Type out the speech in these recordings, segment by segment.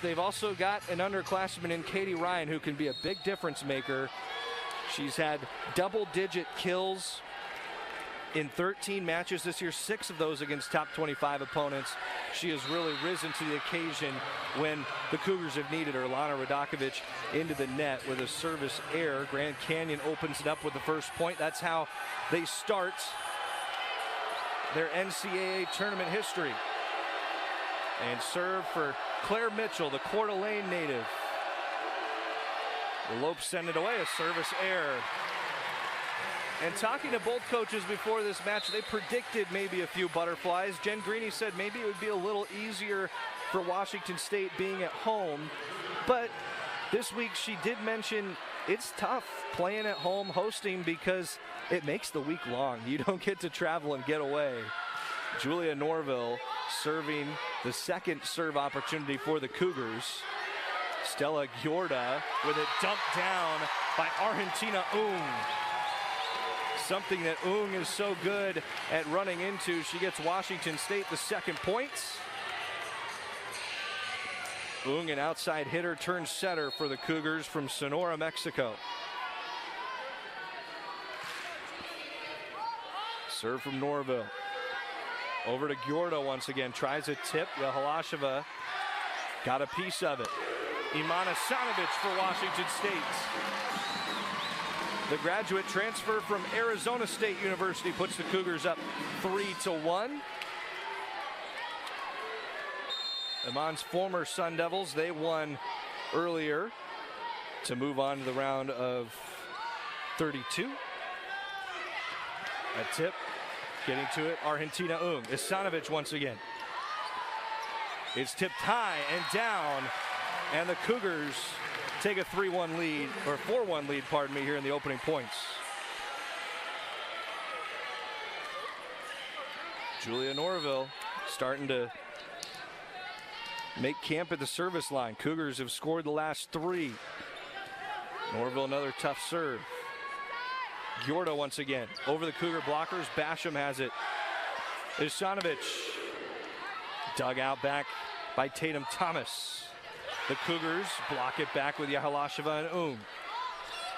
They've also got an underclassman in Katie Ryan who can be a big difference maker. She's had double-digit kills in 13 matches this year, 6 of those against top 25 opponents. She has really risen to the occasion when the Cougars have needed her. Lana Radakovic into the net with a service error. Grand Canyon opens it up with the first point. That's how they start their NCAA tournament history. And serve for Claire Mitchell, the Coeur d'Alene native. The Lopes send it away, a service error. And talking to both coaches before this match, they predicted maybe a few butterflies. Jen Greeny said maybe it would be a little easier for Washington State being at home. But this week she did mention it's tough playing at home, hosting, because it makes the week long. You don't get to travel and get away. Julia Norville serving the second serve opportunity for the Cougars. Stella Giorda with it dumped down by Argentina Ung. Something that Ung is so good at running into. She gets Washington State the second points. Ung, an outside hitter, turns setter for the Cougars from Sonora, Mexico. Serve from Norville. Over to Giorda once again. Tries a tip. Yahalasheva got a piece of it. Imana Sanovic for Washington State. The graduate transfer from Arizona State University puts the Cougars up 3-1. Iman's former Sun Devils, they won earlier to move on to the round of 32. A tip, getting to it, Argentina Ung. Isanovic once again. It's tipped high and down, and the Cougars take a 3-1 lead, or 4-1 lead, pardon me, here in the opening points. Julia Norville starting to make camp at the service line. Cougars have scored the last 3. Norville, another tough serve. Giorda once again over the Cougar blockers. Basham has it. Isanovic dug out back by Tatum Thomas. The Cougars block it back with Yahalasheva and Ung.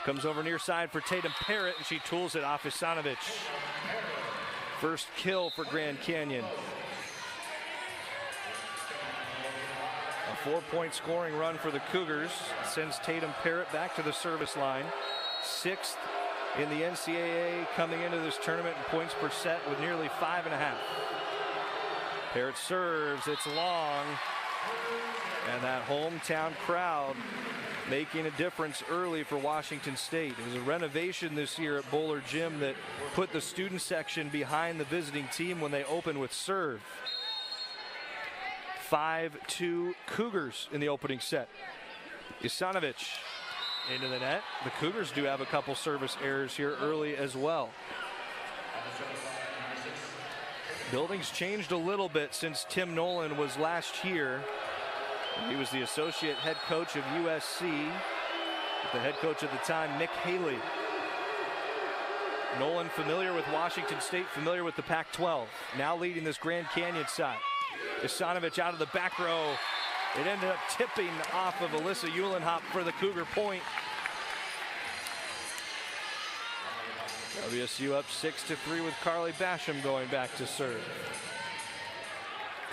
Comes over near side for Tatum Parrott, and she tools it off Isanovic. First kill for Grand Canyon. A 4-point scoring run for the Cougars sends Tatum Parrott back to the service line. 6th in the NCAA coming into this tournament in points per set with nearly 5.5. Parrott serves, it's long. And that hometown crowd making a difference early for Washington State. It was a renovation this year at Bowler Gym that put the student section behind the visiting team when they opened with serve. 5-2 Cougars in the opening set. Isanovic into the net. The Cougars do have a couple service errors here early as well. Building's changed a little bit since Tim Nolan was last year. He was the associate head coach of USC. The head coach at the time, Mick Haley. Nolan familiar with Washington State, familiar with the Pac-12. Now leading this Grand Canyon side. Isanovic out of the back row. It ended up tipping off of Alyssa Uhlenhop for the Cougar point. WSU up 6-3 with Carly Basham going back to serve.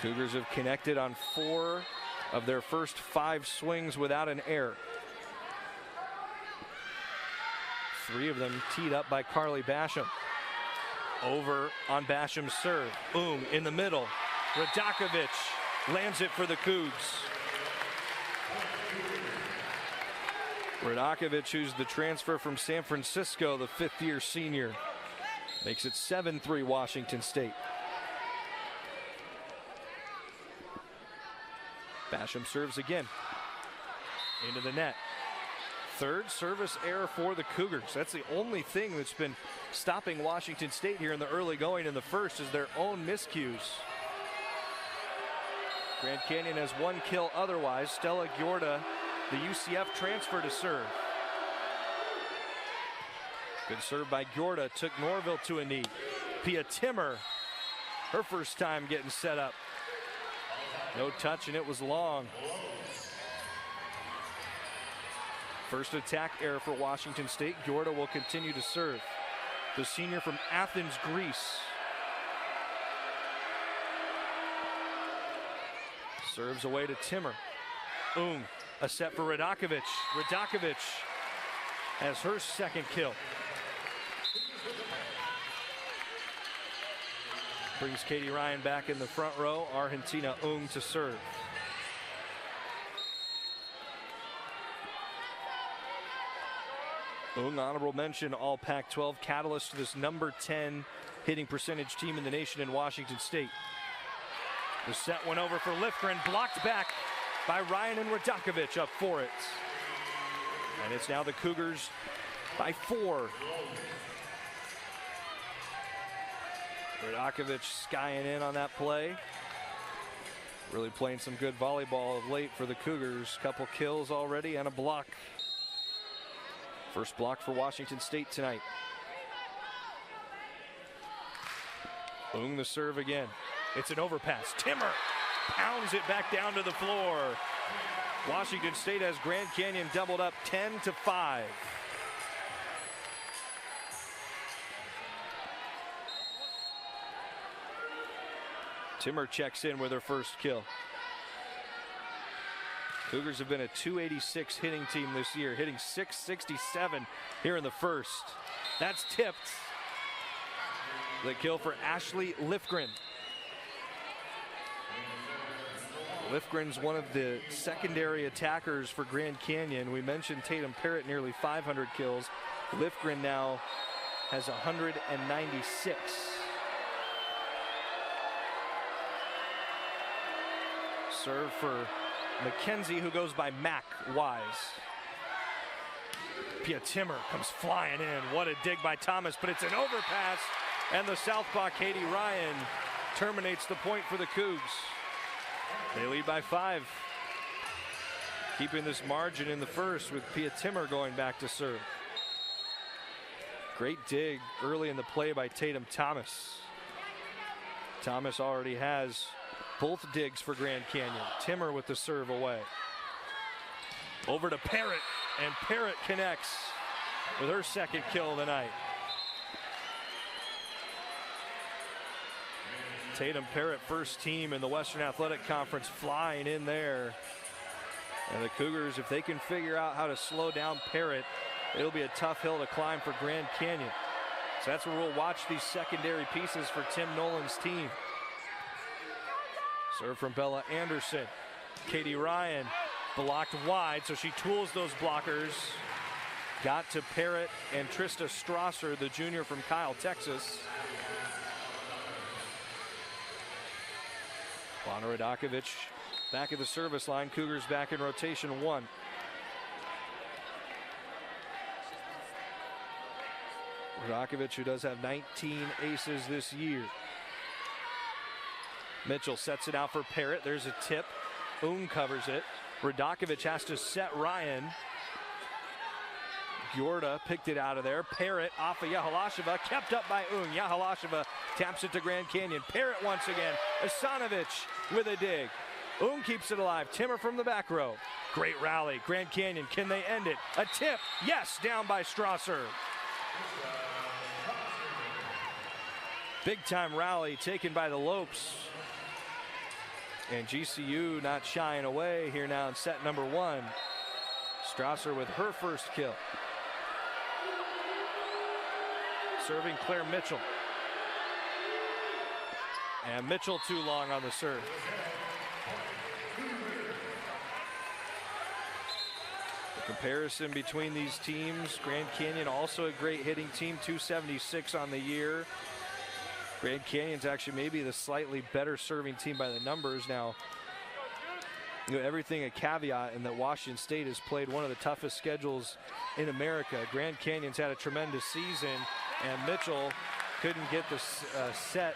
Cougars have connected on 4 of their first 5 swings without an error. 3 of them teed up by Carly Basham. Over on Basham's serve. Boom, in the middle. Radakovic lands it for the Cougs. Radakovic, who's the transfer from San Francisco, the 5th-year senior, makes it 7-3 Washington State. Basham serves again. Into the net. 3rd service error for the Cougars. That's the only thing that's been stopping Washington State here in the early going in the first is their own miscues. Grand Canyon has 1 kill otherwise. Stella Giorda, the UCF transfer, to serve. Good serve by Giorda, took Norville to a knee. Pia Timmer, her first time getting set up. No touch, and it was long. First attack error for Washington State. Gjorda will continue to serve. The senior from Athens, Greece. Serves away to Timmer. Ung, a set for Radakovic. Radakovic has her second kill. Brings Katie Ryan back in the front row. Argentina Ung to serve. Ung, honorable mention, all Pac-12 catalyst to this number 10 hitting percentage team in the nation in Washington State. The set went over for Lifgren, blocked back by Ryan and Radakovic up for it. And it's now the Cougars by 4. Radakovic skying in on that play. Really playing some good volleyball of late for the Cougars. Couple kills already and a block. First block for Washington State tonight. Ung the serve again. It's an overpass. Timmer pounds it back down to the floor. Washington State has Grand Canyon doubled up 10-5. Timmer checks in with her first kill. Cougars have been a .286 hitting team this year, hitting .667 here in the first. That's tipped. The kill for Ashley Lifgren. Lifgren's one of the secondary attackers for Grand Canyon. We mentioned Tatum Parrott, nearly 500 kills. Lifgren now has 196. Serve for McKenzie, who goes by Mac Wise. Pia Timmer comes flying in. What a dig by Thomas, but it's an overpass, and the southpaw Katie Ryan terminates the point for the Cougs. They lead by 5. Keeping this margin in the first with Pia Timmer going back to serve. Great dig early in the play by Tatum Thomas. Thomas already has both digs for Grand Canyon. Timmer with the serve away. Over to Parrott, and Parrott connects with her second kill of the night. Tatum Parrott, first team in the Western Athletic Conference, flying in there. And the Cougars, if they can figure out how to slow down Parrott, it'll be a tough hill to climb for Grand Canyon. So that's where we'll watch these secondary pieces for Tim Nolan's team. Serve from Bella Anderson. Katie Ryan blocked wide, so she tools those blockers. Got to Parrott and Trista Strasser, the junior from Kyle, Texas. Lana Radakovic back at the service line. Cougars back in rotation 1. Radakovic, who does have 19 aces this year. Mitchell sets it out for Parrott. There's a tip. Ung covers it. Radakovic has to set Ryan. Gjorda picked it out of there. Parrott off of Yahalasheva, kept up by Ung. Yahalasheva taps it to Grand Canyon. Parrott once again. Asanovic with a dig. Ung keeps it alive. Timmer from the back row. Great rally. Grand Canyon, can they end it? A tip. Yes, down by Strasser. Big time rally taken by the Lopes. And GCU not shying away here now in set number 1. Strasser with her first kill. Serving Claire Mitchell. And Mitchell too long on the serve. The comparison between these teams, Grand Canyon also a great hitting team, 276 on the year. Grand Canyon's actually maybe the slightly better serving team by the numbers. Now, you know, everything a caveat in that Washington State has played one of the toughest schedules in America. Grand Canyon's had a tremendous season, and Mitchell couldn't get the set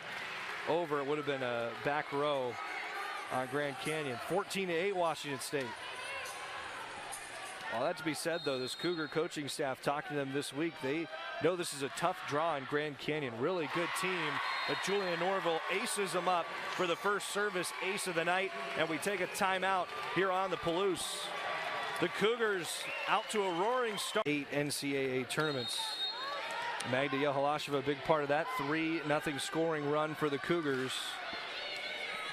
over. It would have been a back row on Grand Canyon. 14-8 Washington State. All that to be said, though, this Cougar coaching staff talking to them this week, they know this is a tough draw in Grand Canyon. Really good team, but Julian Norville aces them up for the first service ace of the night, and we take a timeout here on the Palouse. The Cougars out to a roaring start. 8 NCAA tournaments. Magda Yehalasheva, a big part of that. 3-0 scoring run for the Cougars.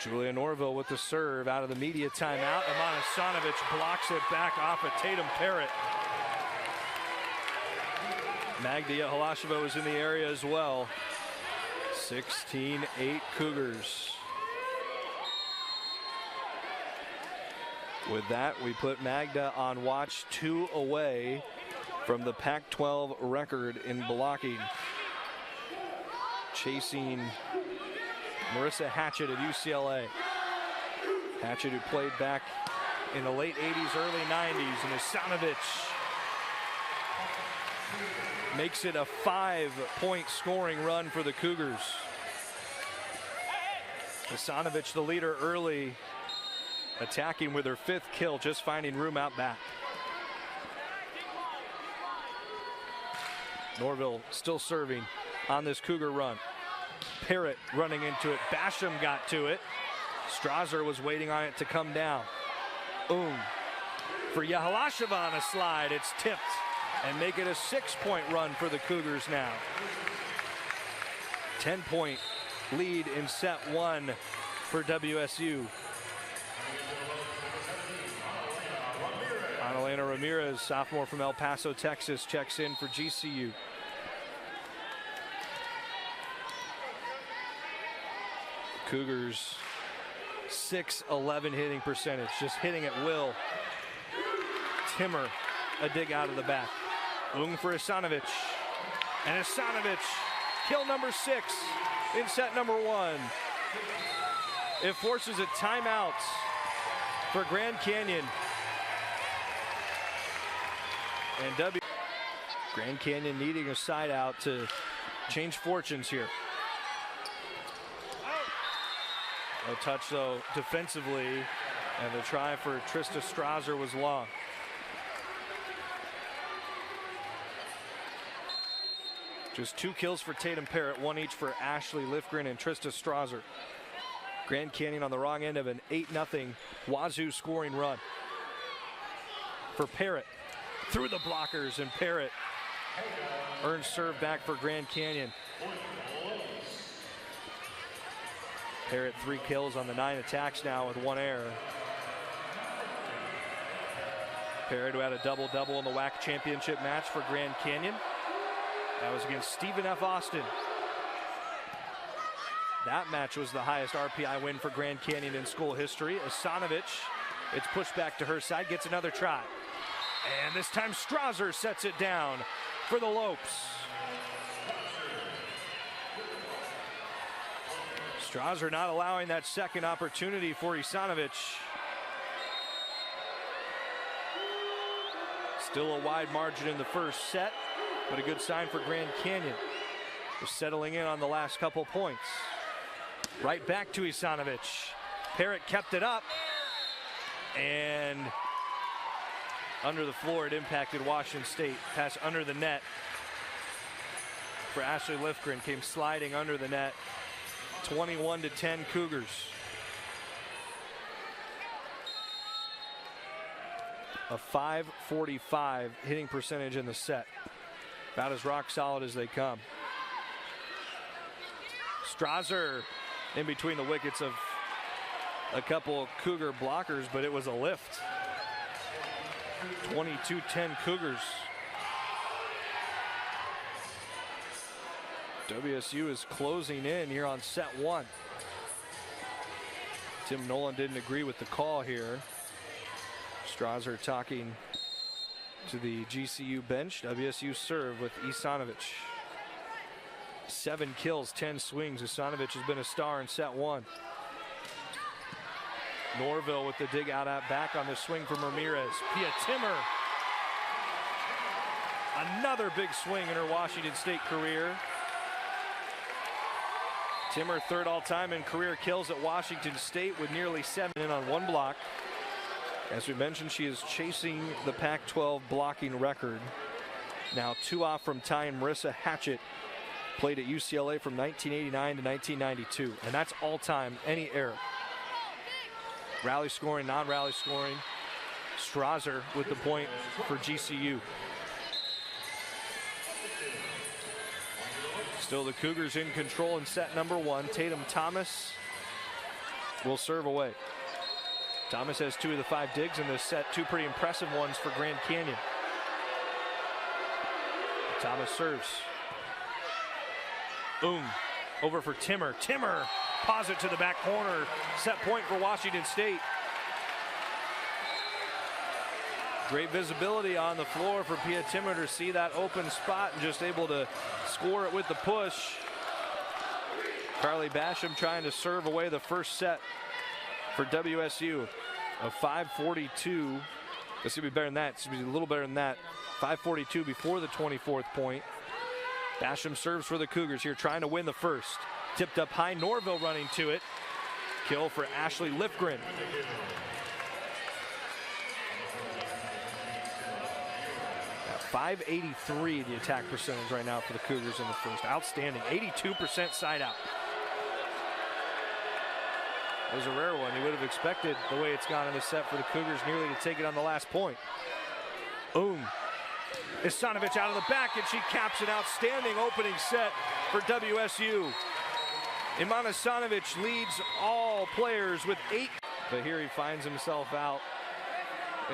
Julia Norville with the serve out of the media timeout. Amana Stanovic blocks it back off of Tatum Parrott. Magda Yehalasheva was in the area as well. 16-8 Cougars. With that, we put Magda on watch, 2 away from the Pac-12 record in blocking. Chasing Marissa Hatchett of UCLA. Hatchett, who played back in the late 80s, early 90s, and Stanovic makes it a 5-point scoring run for the Cougars. Stanovic, the leader early, attacking with her 5th kill, just finding room out back. Norville still serving on this Cougar run. Parrott running into it. Basham got to it. Strasser was waiting on it to come down. For Yehalasheva on a slide. It's tipped and make it a 6-point run for the Cougars now. 10-point lead in set 1 for WSU. Analena Ramirez, sophomore from El Paso, Texas, checks in for GCU. Cougars 6-11 hitting percentage, just hitting at will. Timmer, a dig out of the back. For Stanovic. And Stanovic, kill number 6 in set number 1. It forces a timeout for Grand Canyon. And Grand Canyon needing a side out to change fortunes here. No touch though defensively, and the try for Trista Strasser was long. Just 2 kills for Tatum Parrott, 1 each for Ashley Lifgren and Trista Strasser. Grand Canyon on the wrong end of an 8-0 Wazoo scoring run. For Parrott, through the blockers, and Parrott earns serve back for Grand Canyon. Parrott 3 kills on the 9 attacks now with 1 error. Parrott, who had a double-double in the WAC championship match for Grand Canyon. That was against Stephen F. Austin. That match was the highest RPI win for Grand Canyon in school history. Stanovic, it's pushed back to her side, gets another try. And this time Strasser sets it down for the Lopes. Strasser not allowing that second opportunity for Stanovic. Still a wide margin in the first set, but a good sign for Grand Canyon. They're settling in on the last couple points. Right back to Stanovic. Parrott kept it up, and under the floor it impacted Washington State. Pass under the net for Ashley Lifgren, came sliding under the net. 21-10 Cougars. A .545 hitting percentage in the set. About as rock solid as they come. Strasser in between the wickets of a couple Cougar blockers, but it was a lift. 22-10 Cougars. WSU is closing in here on set 1. Tim Nolan didn't agree with the call here. Strasser talking to the GCU bench. WSU serve with Stanovic. 7 kills, 10 swings. Stanovic has been a star in set 1. Norville with the dig out at back on the swing from Ramirez. Pia Timmer. Another big swing in her Washington State career. Timmer, 3rd all-time in career kills at Washington State with nearly 7 in on 1 block. As we mentioned, she is chasing the Pac-12 blocking record. Now 2 off from tying Marissa Hatchett. Played at UCLA from 1989 to 1992. And that's all-time, any era. Rally scoring, non-rally scoring. Strasser with the point for GCU. Still the Cougars in control in set number 1. Tatum Thomas will serve away. Thomas has 2 of the 5 digs in this set, 2 pretty impressive ones for Grand Canyon. Thomas serves. Over for Timmer. Timmer paws it to the back corner. Set point for Washington State. Great visibility on the floor for Pia Timmer to see that open spot and just able to score it with the push. Carly Basham trying to serve away the first set for WSU. A 5:42. This should be better than that. This should be a little better than that. 5:42 before the 24th point. Basham serves for the Cougars here, trying to win the first. Tipped up high, Norville running to it. Kill for Ashley Lifgren. 583 the attack percentage right now for the Cougars in the first. Outstanding, 82% side out. It was a rare one. You would have expected the way it's gone in the set for the Cougars nearly to take it on the last point. Isanovic out of the back, and she caps an outstanding opening set for WSU. Iman Isanovic leads all players with 8. But here he finds himself out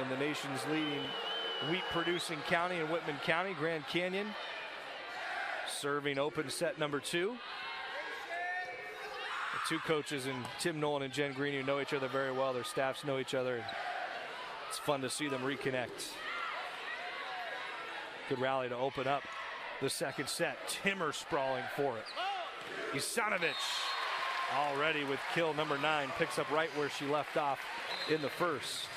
in the nation's leading wheat-producing county in Whitman County, Grand Canyon. Serving open set number 2. The 2 coaches, and Tim Nolan and Jen Green, who know each other very well. Their staffs know each other. It's fun to see them reconnect. Good rally to open up the second set. Timmer sprawling for it. Isanovic already with kill number 9. Picks up right where she left off in the first.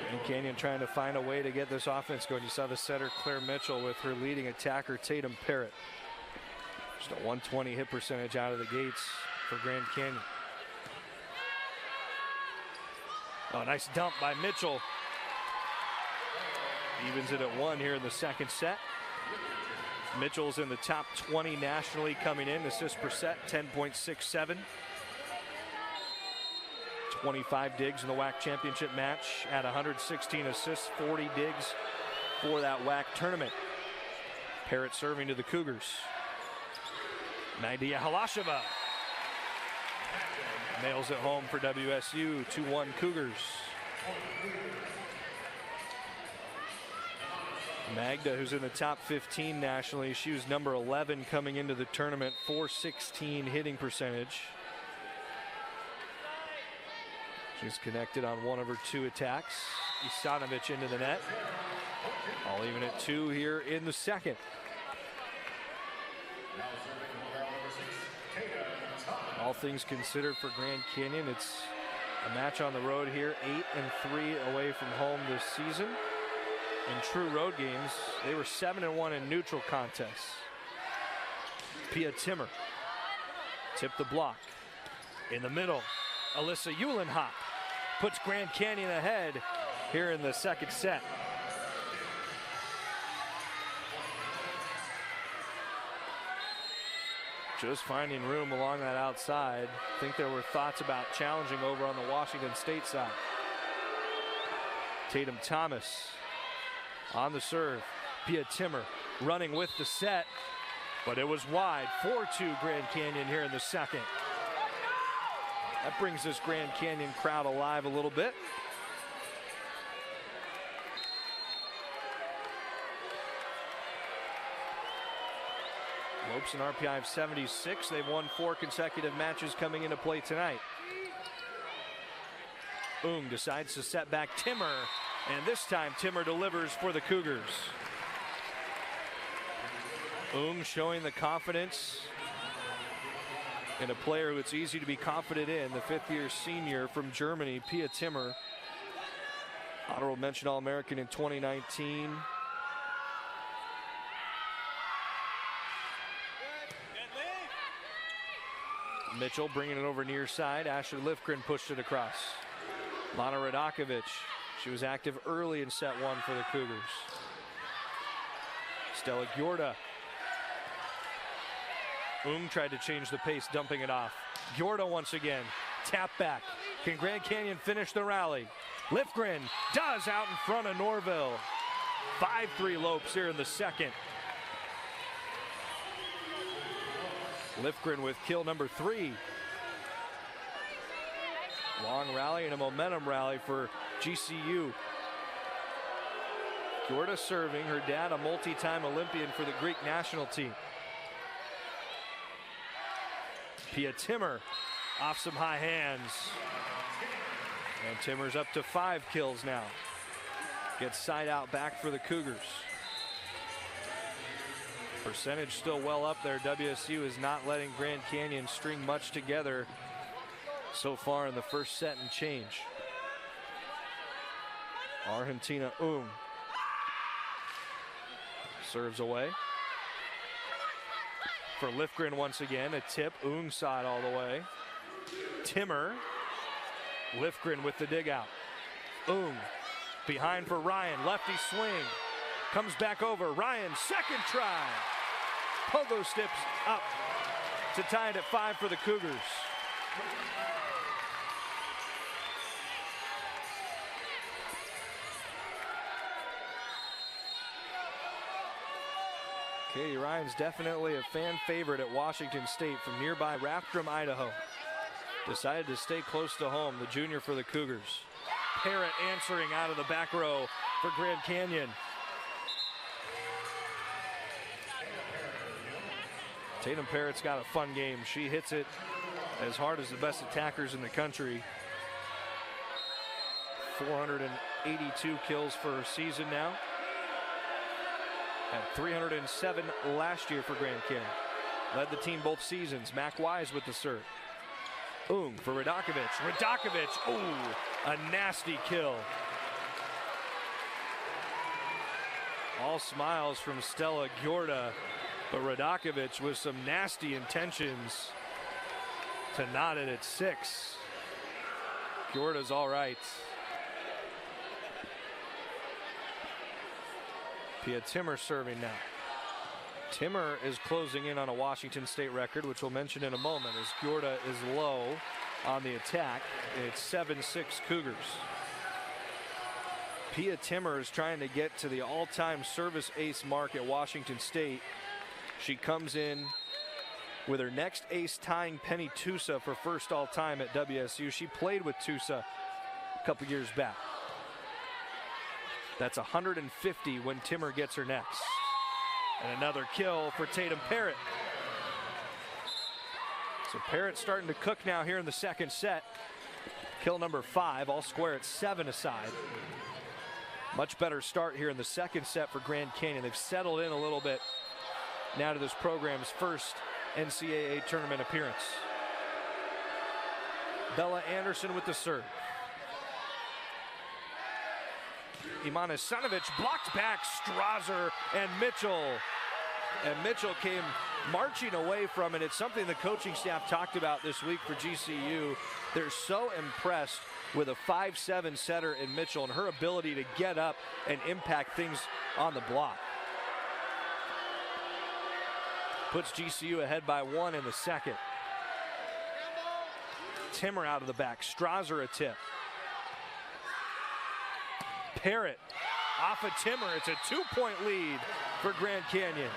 Grand Canyon trying to find a way to get this offense going. You saw the setter Claire Mitchell with her leading attacker Tatum Parrott. Just a 120 hit percentage out of the gates for Grand Canyon. Oh, nice dump by Mitchell. Evens it at 1 here in the second set. Mitchell's in the top 20 nationally coming in. Assists per set, 10.67. 25 digs in the WAC championship match at 116 assists, 40 digs for that WAC tournament. Parrott serving to the Cougars. Nadia Halasheva nails it home for WSU, 2-1 Cougars. Magda, who's in the top 15 nationally, she was number 11 coming into the tournament, .416 hitting percentage. She's connected on 1 of her 2 attacks. Isanovic into the net. All even at 2 here in the second. All things considered for Grand Canyon, it's a match on the road here, 8-3 away from home this season. In true road games, they were 7-1 in neutral contests. Pia Timmer tipped the block. In the middle, Alyssa Eulenhop puts Grand Canyon ahead here in the second set. Just finding room along that outside. I think there were thoughts about challenging over on the Washington State side. Tatum Thomas on the serve. Pia Timmer running with the set, but it was wide. 4-2 Grand Canyon here in the second. That brings this Grand Canyon crowd alive a little bit. Lopes an RPI of 76. They've won 4 consecutive matches coming into play tonight. Decides to set back Timmer, and this time Timmer delivers for the Cougars. Showing the confidence in a player who it's easy to be confident in, the 5th-year senior from Germany, Pia Timmer. Honorable mention All-American in 2019. Mitchell bringing it over near side. Ashley Lifgren pushed it across. Lana Radakovic, she was active early in set 1 for the Cougars. Stella Gjorda Tried to change the pace, dumping it off. Gjorda once again, tap back. Can Grand Canyon finish the rally? Lifgren does, out in front of Norville. 5-3 Lopes here in the second. Lifgren with kill number 3. Long rally and a momentum rally for GCU. Gjorda serving, her dad a multi-time Olympian for the Greek national team. Pia Timmer off some high hands. And Timmer's up to 5 kills now. Gets side out back for the Cougars. Percentage still well up there. WSU is not letting Grand Canyon string much together so far in the first set and change. Argentina serves away. For Lifgren once again, a tip, side all the way. Timmer, Lifgren with the dig out. Behind for Ryan, lefty swing. Comes back over, Ryan, second try. Pogo steps up to tie it at 5 for the Cougars. Katie Ryan's definitely a fan favorite at Washington State from nearby Rathdrum, Idaho. Decided to stay close to home, the junior for the Cougars. Parrott answering out of the back row for Grand Canyon. Tatum Parrott's got a fun game. She hits it as hard as the best attackers in the country. 482 kills for her season now. Had 307 last year for Grand Canyon. Led the team both seasons. Mac Wise with the serve. For Radakovic. A nasty kill. All smiles from Stella Gjorda, but Radakovic with some nasty intentions to knot it at 6. Gjorda's all right. Pia Timmer serving now. Timmer is closing in on a Washington State record, which we'll mention in a moment, as Gjorda is low on the attack. It's 7-6 Cougars. Pia Timmer is trying to get to the all-time service ace mark at Washington State. She comes in with her next ace tying Penny Tusa for first all-time at WSU. She played with Tusa a couple years back. That's 150 when Timmer gets her next. And another kill for Tatum Parrott. So Parrott starting to cook now here in the second set. Kill number 5, all square at 7 aside. Much better start here in the second set for Grand Canyon. They've settled in a little bit now to this program's first NCAA tournament appearance. Bella Anderson with the serve. Imana Sanovic blocked back Strasser and Mitchell. And Mitchell came marching away from it. It's something the coaching staff talked about this week for GCU. They're so impressed with a 5'7" setter in Mitchell and her ability to get up and impact things on the block. Puts GCU ahead by 1 in the second. Timmer out of the back, Strasser a tip. Parrott off of Timmer. It's a 2-point lead for Grand Canyon.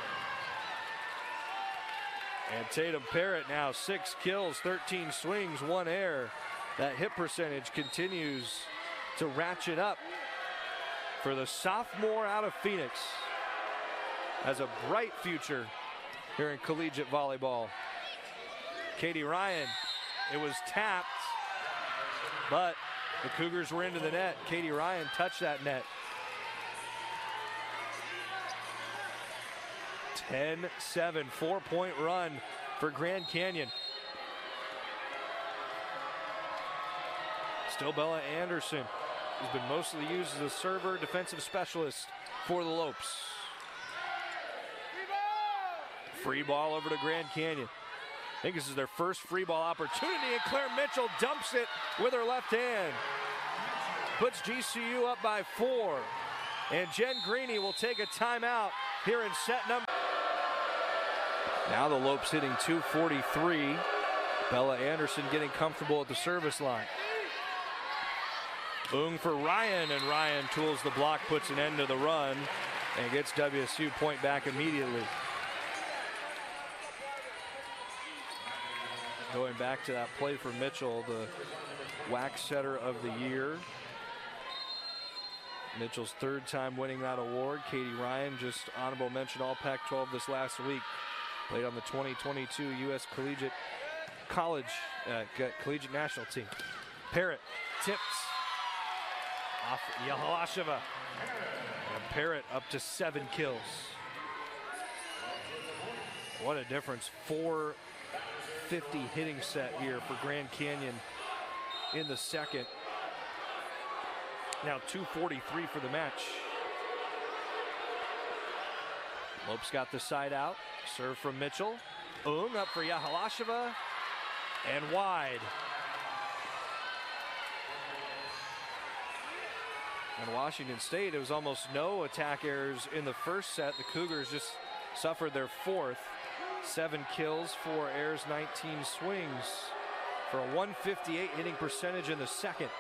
And Tatum Parrott now 6 kills, 13 swings, 1 error. That hit percentage continues to ratchet up for the sophomore out of Phoenix. Has a bright future here in collegiate volleyball. Katie Ryan, it was tapped, but the Cougars were into the net. Katie Ryan touched that net. 10-7, 4-point run for Grand Canyon. Still Bella Anderson, who's been mostly used as a server, defensive specialist for the Lopes. Free ball over to Grand Canyon. I think this is their first free ball opportunity, and Claire Mitchell dumps it with her left hand. Puts GCU up by 4. And Jen Greeny will take a timeout here in set number. Now the Lopes hitting .243. Bella Anderson getting comfortable at the service line. Ung for Ryan, and Ryan tools the block, puts an end to the run, and gets WSU point back immediately. Going back to that play for Mitchell, the WAC setter of the year. Mitchell's third time winning that award. Katie Ryan, just honorable mention all Pac-12 this last week. Played on the 2022 U.S. Collegiate National Team. Parrott tips off Yahalasheva. And Parrott up to 7 kills. What a difference. 450 hitting set here for Grand Canyon in the second. Now .243 for the match. Lopes got the side out. Serve from Mitchell. Ung up for Yahalasheva. And wide. And Washington State, it was almost no attack errors in the first set. The Cougars just suffered their fourth. 7 kills, 4 errors, 19 swings for a 158 hitting percentage in the second.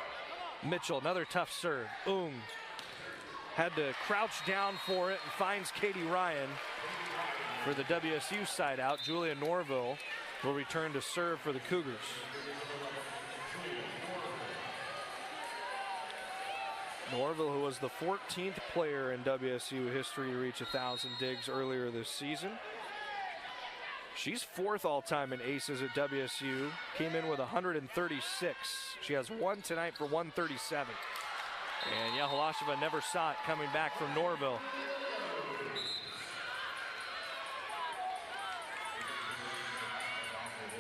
Mitchell, another tough serve. Ung had to crouch down for it and finds Katie Ryan for the WSU side out. Julia Norville will return to serve for the Cougars. Norville, who was the 14th player in WSU history to reach 1,000 digs earlier this season. She's 4th all-time in aces at WSU. Came in with 136. She has one tonight for 137. And Yahalasheva never saw it coming back from Norville.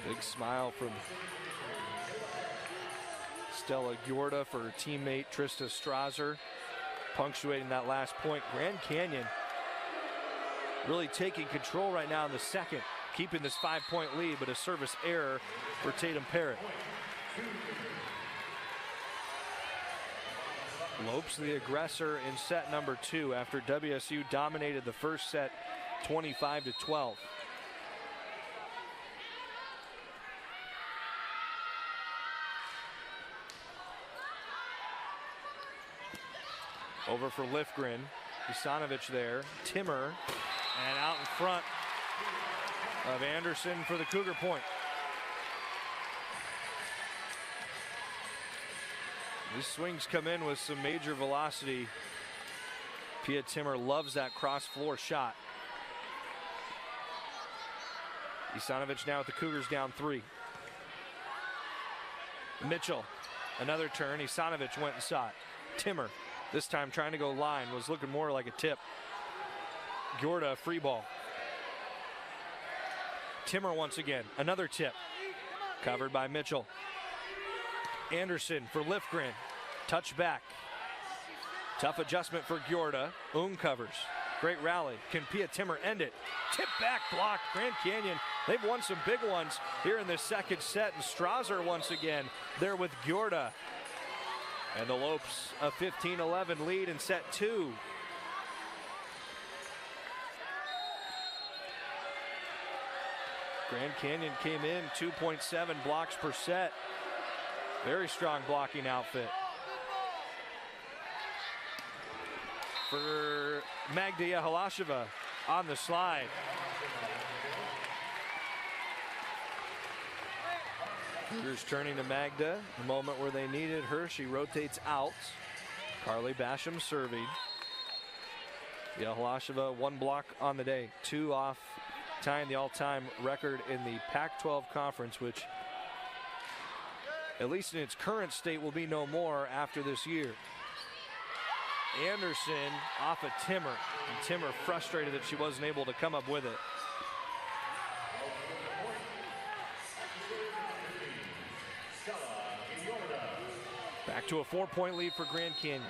Big smile from Stella Gjorda for her teammate Trista Strasser, punctuating that last point. Grand Canyon really taking control right now in the second, keeping this 5-point lead, but a service error for Tatum Parrott. Lopes the aggressor in set number 2 after WSU dominated the first set 25-12. Over for Lifgren. Isanovich there. Timmer. And out in front of Anderson for the Cougar point. These swings come in with some major velocity. Pia Timmer loves that cross floor shot. Isanovich now with the Cougars down 3. Mitchell, another turn. Isanovich went and saw it. Timmer, this time trying to go line, was looking more like a tip. Gjorda, free ball. Timmer once again, another tip. Covered by Mitchell. Anderson for Lifgren. Touch back. Tough adjustment for Gjorda. Ung covers. Great rally. Can Pia Timmer end it? Tip back block. Grand Canyon, they've won some big ones here in this second set. And Strasser once again there with Gjorda. And the Lopes a 15-11 lead in set 2. Grand Canyon came in 2.7 blocks per set. Very strong blocking outfit. For Magda Yahalasheva on the slide. Cougars turning to Magda, the moment where they needed her. She rotates out. Carly Basham serving. Yahalasheva 1 block on the day, 2 off, tying the all-time record in the Pac-12 conference, which at least in its current state will be no more after this year. Anderson off of Timmer, and Timmer frustrated that she wasn't able to come up with it. Back to a 4-point lead for Grand Canyon.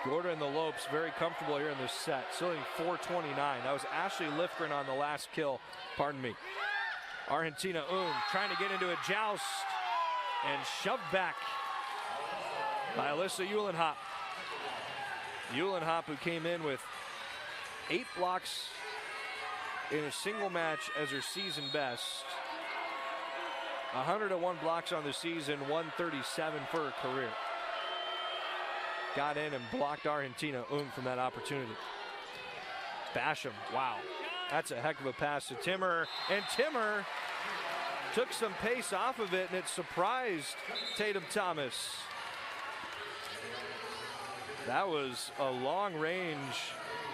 Gjorda and the Lopes very comfortable here in this set, sitting 4:29. That was Ashley Lifgren on the last kill, pardon me. Argentina Ung trying to get into a joust and shoved back by Alyssa Uhlenhop. Uhlenhop, who came in with 8 blocks in a single match as her season best. 101 blocks on the season, 137 for her career. Got in and blocked Argentina from that opportunity. Basham, wow. That's a heck of a pass to Timmer. And Timmer took some pace off of it, and it surprised Tatum Thomas. That was a long-range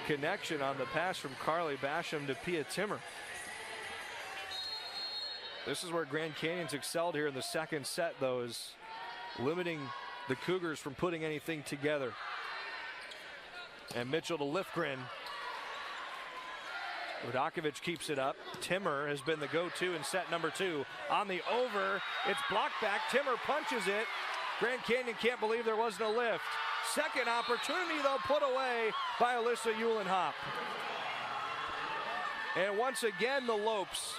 connection on the pass from Carly Basham to Pia Timmer. This is where Grand Canyon's excelled here in the second set, though, is limiting the Cougars from putting anything together. And Mitchell to Lifgren. Radakovic keeps it up. Timmer has been the go-to in set number 2. On the over, it's blocked back. Timmer punches it. Grand Canyon can't believe there wasn't a lift. Second opportunity, though, put away by Alyssa Uhlenhop. And once again, the Lopes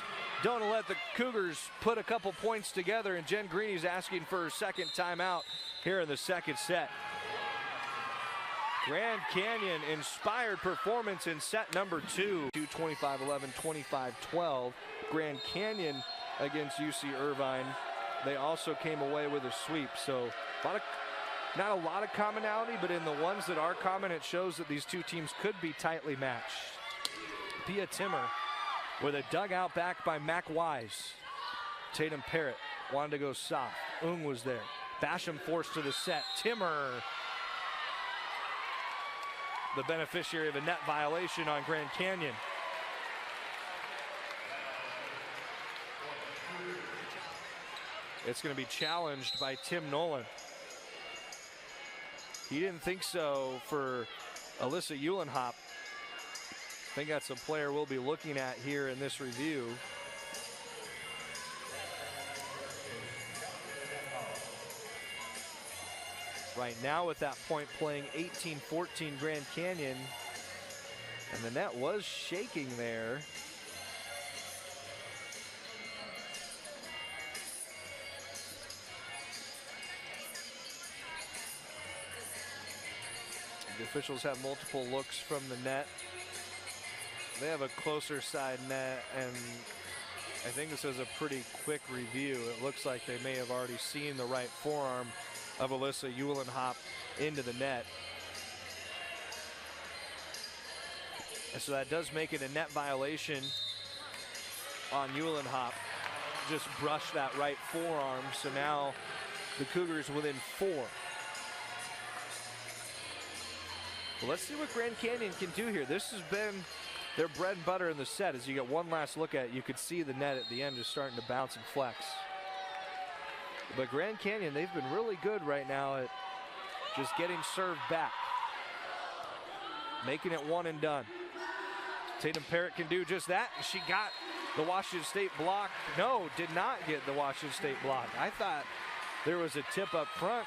don't let the Cougars put a couple points together, and Jen Greeny's asking for her second timeout here in the second set. Grand Canyon inspired performance in set number 2. 25-11, 25-12. Grand Canyon against UC Irvine. They also came away with a sweep. So not a lot of commonality, but in the ones that are common, it shows that these two teams could be tightly matched. Pia Timmer with a dugout back by Mac Wise. Tatum Parrott wanted to go soft. Was there. Basham forced to the set. Timmer, the beneficiary of a net violation on Grand Canyon. It's going to be challenged by Tim Nolan. He didn't think so for Alyssa Uhlenhop. I think that's a player we'll be looking at here in this review. Right now with that point playing 18-14 Grand Canyon. And the net was shaking there. The officials have multiple looks from the net. They have a closer side net, and I think this is a pretty quick review. It looks like they may have already seen the right forearm of Alyssa Uhlenhop into the net. And so that does make it a net violation on Uhlenhop. Just brushed that right forearm, so now the Cougars within 4. Well, let's see what Grand Canyon can do here. This has been their bread and butter in the set. As you get one last look at it, you could see the net at the end is starting to bounce and flex. But Grand Canyon, they've been really good right now at just getting served back, making it one and done. Tatum Parrott can do just that. She got the Washington State block. No, did not get the Washington State block. I thought there was a tip up front.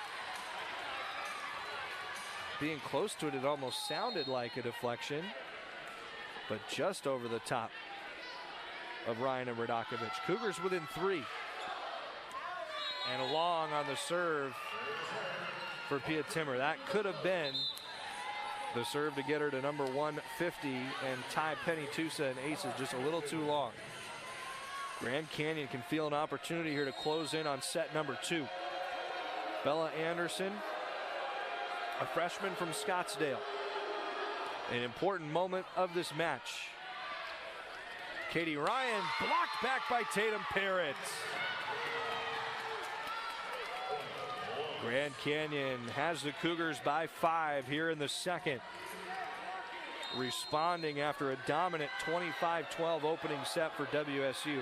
Being close to it, it almost sounded like a deflection, but just over the top of Ryan and Radakovic. Cougars within 3. And long on the serve for Pia Timmer. That could have been the serve to get her to number 150 and tie Penny Tusa and aces just a little too long. Grand Canyon can feel an opportunity here to close in on set number 2. Bella Anderson, a freshman from Scottsdale. An important moment of this match. Katie Ryan blocked back by Tatum Parrott. Grand Canyon has the Cougars by 5 here in the second. Responding after a dominant 25-12 opening set for WSU.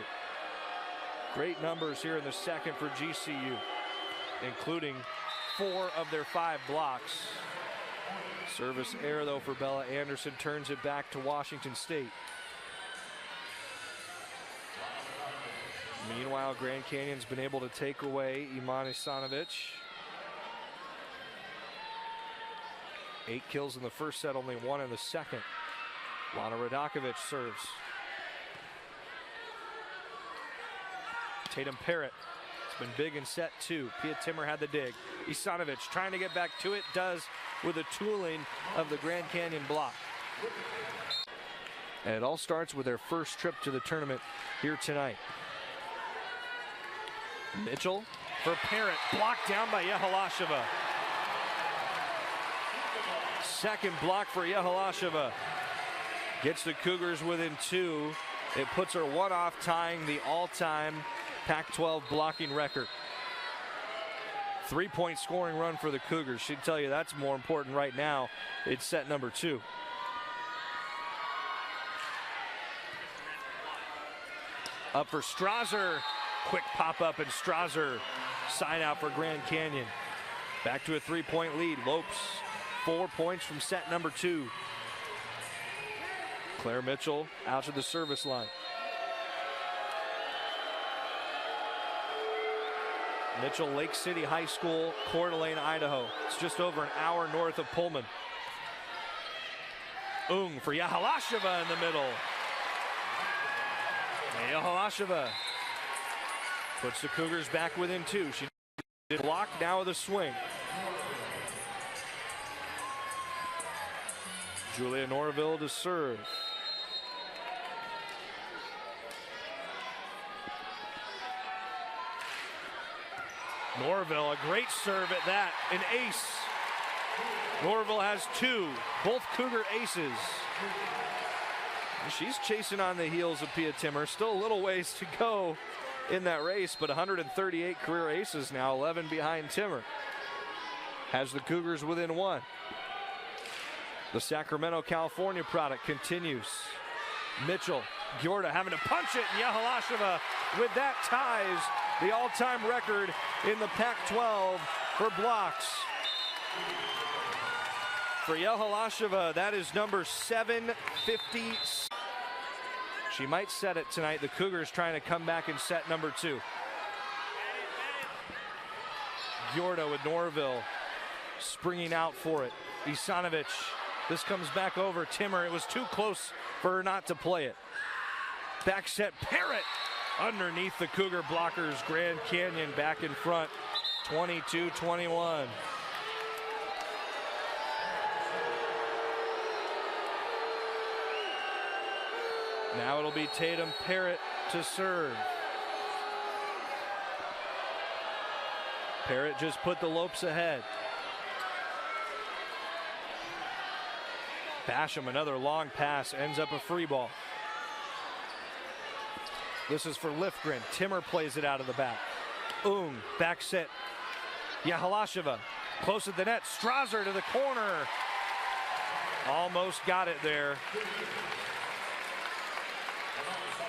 Great numbers here in the second for GCU, including 4 of their 5 blocks. Service error, though, for Bella Anderson, turns it back to Washington State. Meanwhile, Grand Canyon's been able to take away Imani Stanovic. 8 kills in the first set, only 1 in the second. Lana Radakovic serves. Tatum Parrott. It's been big in set 2. Pia Timmer had the dig. Isanovic trying to get back to it, does with a tooling of the Grand Canyon block. And it all starts with their first trip to the tournament here tonight. Mitchell for Parrott, blocked down by Yehalasheva. Second block for Yehalasheva. Gets the Cougars within 2. It puts her 1 off, tying the all-time Pac-12 blocking record. 3-point scoring run for the Cougars. She'd tell you that's more important right now. It's set number 2. Up for Strasser. Quick pop-up, and Strasser side out for Grand Canyon. Back to a 3-point lead. Lopes, 4 points from set number 2. Claire Mitchell out to the service line. Mitchell, Lake City High School, Coeur d'Alene, Idaho. It's just over an hour north of Pullman. Ung for Yehalasheva in the middle. Yehalasheva puts the Cougars back within 2. She did block, now with a swing. Julia Norville to serve. Norville, a great serve at that, an ace. Norville has 2, both Cougar aces. She's chasing on the heels of Pia Timmer. Still a little ways to go in that race, but 138 career aces now, 11 behind Timmer. Has the Cougars within 1. The Sacramento, California product continues. Mitchell, Gjorda having to punch it, and Yehalasheva with that ties the all-time record in the Pac-12 for blocks. For Yehalasheva, that is number 750. She might set it tonight. The Cougars trying to come back in set number 2. Gjorda with Norville springing out for it. Isanovic, this comes back over Timmer. It was too close for her not to play it. Back set, Parrott underneath the Cougar blockers. Grand Canyon back in front, 22-21. Now it'll be Tatum Parrott to serve. Parrott just put the Lopes ahead. Basham, another long pass, ends up a free ball. This is for Lifgren. Timmer plays it out of the back. Back set. Yehalasheva, close at the net. Strasser to the corner. Almost got it there.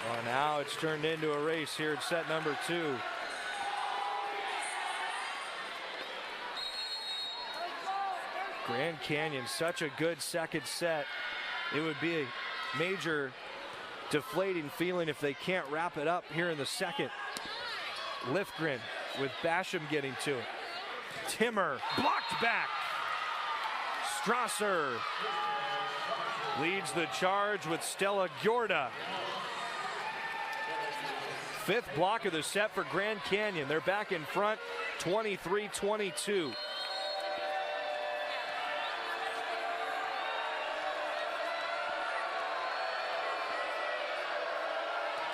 Well, now it's turned into a race here at set number 2. Grand Canyon, such a good second set. It would be a major deflating feeling if they can't wrap it up here in the second. Lifgren with Basham getting to it. Timmer blocked back. Strasser leads the charge with Stella Gjorda. 5th block of the set for Grand Canyon. They're back in front, 23-22.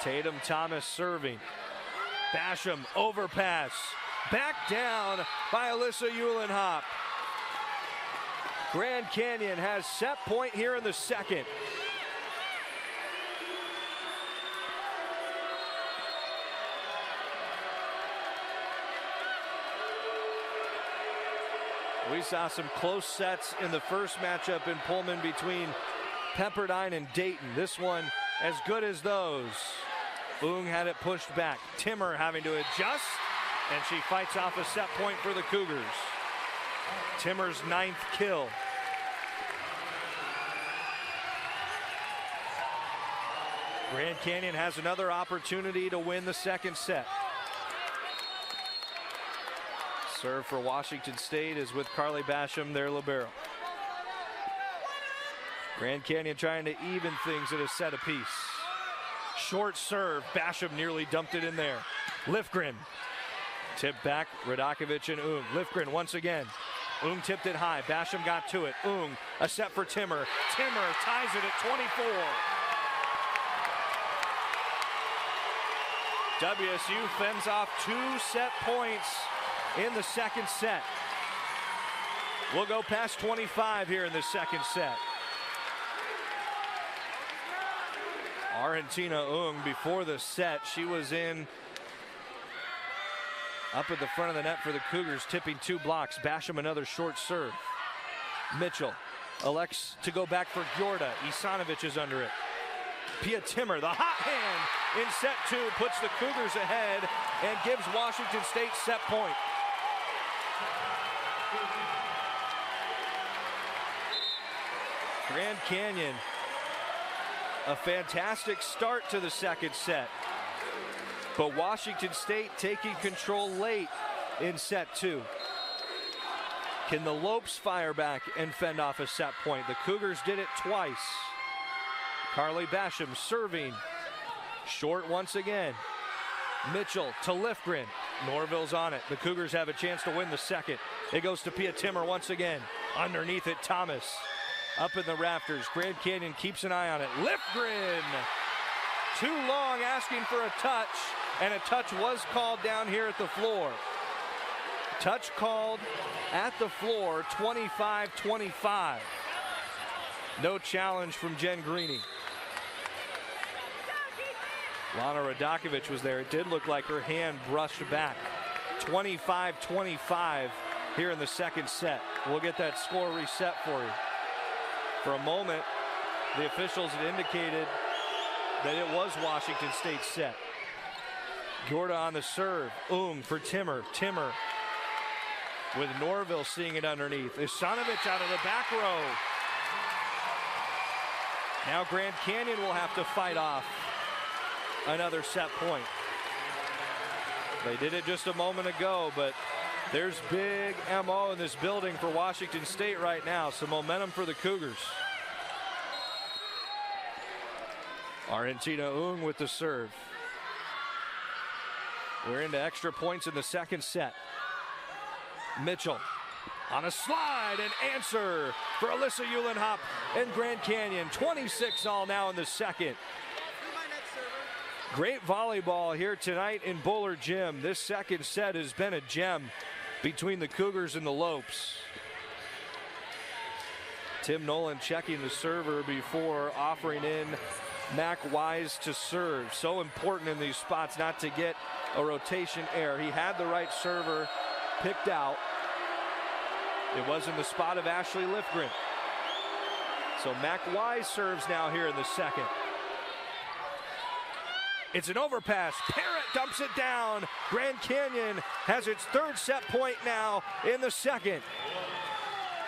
Tatum Thomas serving. Basham, overpass. Back down by Alyssa Uhlenhop. Grand Canyon has set point here in the second. We saw some close sets in the first matchup in Pullman between Pepperdine and Dayton. This one as good as those. Ung had it pushed back. Timmer having to adjust, and she fights off a set point for the Cougars. Timmer's 9th kill. Grand Canyon has another opportunity to win the second set. Serve for Washington State is with Carly Basham, their libero. Grand Canyon trying to even things at a set apiece. Short serve, Basham nearly dumped it in there. Lifgren, tip back, Radakovic and Ung. Lifgren once again. Ung tipped it high, Basham got to it. Ung, a set for Timmer. Timmer ties it at 24. WSU fends off 2 set points in the second set. We'll go past 25 here in the second set. Argentina Ung, before the set, she was in up at the front of the net for the Cougars, tipping 2 blocks. Basham another short serve. Mitchell elects to go back for Gjorda. Isanovic is under it. Pia Timmer, the hot hand in set 2, puts the Cougars ahead and gives Washington State set point. Grand Canyon, a fantastic start to the second set, but Washington State taking control late in set 2. Can the Lopes fire back and fend off a set point? The Cougars did it twice. Carly Basham serving short once again. Mitchell to Lifgren. Norville's on it. The Cougars have a chance to win the second. It goes to Pia Timmer once again. Underneath it, Thomas. Up in the rafters. Grand Canyon keeps an eye on it. Lifgren! Too long asking for a touch, and a touch was called down here at the floor. Touch called at the floor, 25-25. No challenge from Jen Greeny. Lana Radakovic was there. It did look like her hand brushed back. 25-25 here in the second set. We'll get that score reset for you. For a moment, the officials had indicated that it was Washington State's set. Gjorda on the serve. For Timmer. Timmer with Norville seeing it underneath. Isanovic out of the back row. Now Grand Canyon will have to fight off another set point. They did it just a moment ago, but there's big MO in this building for Washington State right now. Some momentum for the Cougars. Argentina Ung with the serve. We're into extra points in the second set. Mitchell on a slide, and answer for Alyssa Uhlenhop and Grand Canyon. 26 all now in the second. Great volleyball here tonight in Bullard Gym. This second set has been a gem between the Cougars and the Lopes. Tim Nolan checking the server before offering in Mac Wise to serve. So important in these spots not to get a rotation error. He had the right server picked out. It was in the spot of Ashley Lifgren. So Mac Wise serves now here in the second. It's an overpass. Parrott dumps it down. Grand Canyon has its third set point now in the second.